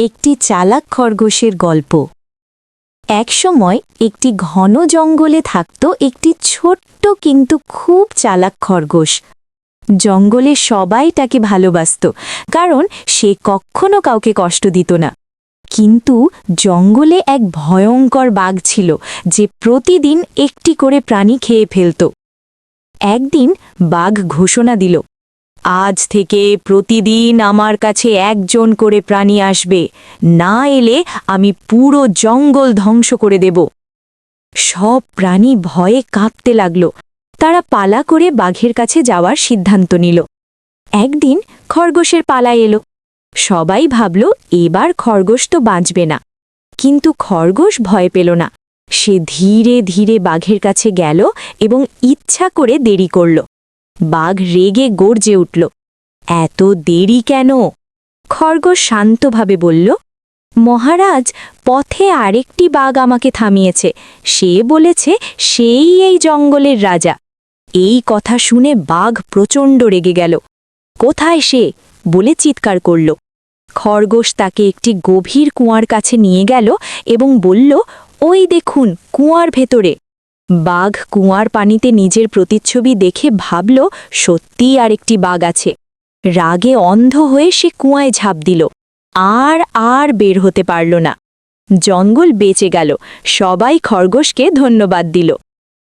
একটি চালাক খরগোশের গল্প। একসময় একটি ঘন জঙ্গলে থাকত একটি ছোট্ট কিন্তু খুব চালাক খরগোশ। জঙ্গলে সবাই তাকে ভালোবাসত, কারণ সে কখনো কাউকে কষ্ট দিত না। কিন্তু জঙ্গলে এক ভয়ঙ্কর বাঘ ছিল, যে প্রতিদিন একটি করে প্রাণী খেয়ে ফেলত। একদিন বাঘ ঘোষণা দিল, আজ থেকে প্রতিদিন আমার কাছে একজন করে প্রাণী আসবে, না এলে আমি পুরো জঙ্গল ধ্বংস করে দেব। সব প্রাণী ভয়ে কাঁপতে লাগল। তারা পালা করে বাঘের কাছে যাওয়ার সিদ্ধান্ত নিল। একদিন খরগোশের পালা এলো। সবাই ভাবল এবার খরগোশ তো বাঁচবে না, কিন্তু খরগোশ ভয় পেল না। সে ধীরে ধীরে বাঘের কাছে গেল এবং ইচ্ছা করে দেরি করল। বাঘ রেগে গর্জে উঠল, এত দেরি কেন? খরগোশ শান্তভাবে বলল, মহারাজ, পথে আরেকটি বাঘ আমাকে থামিয়েছে। সে বলেছে সেই এই জঙ্গলের রাজা। এই কথা শুনে বাঘ প্রচণ্ড রেগে গেল। কোথায় সে? বলে চিৎকার করল। খরগোশ তাকে একটি গভীর কুয়ার কাছে নিয়ে গেল এবং বলল, ওই দেখুন কুয়ার ভেতরে। বাঘ কুয়ার পানিতে নিজের প্রতিচ্ছবি দেখে ভাবল সত্যিই আরেকটি বাঘ আছে। রাগে অন্ধ হয়ে সে কুয়ায় ঝাঁপ দিল। আর বের হতে পারল না। জঙ্গল বেঁচে গেল। সবাই খরগোশকে ধন্যবাদ দিল।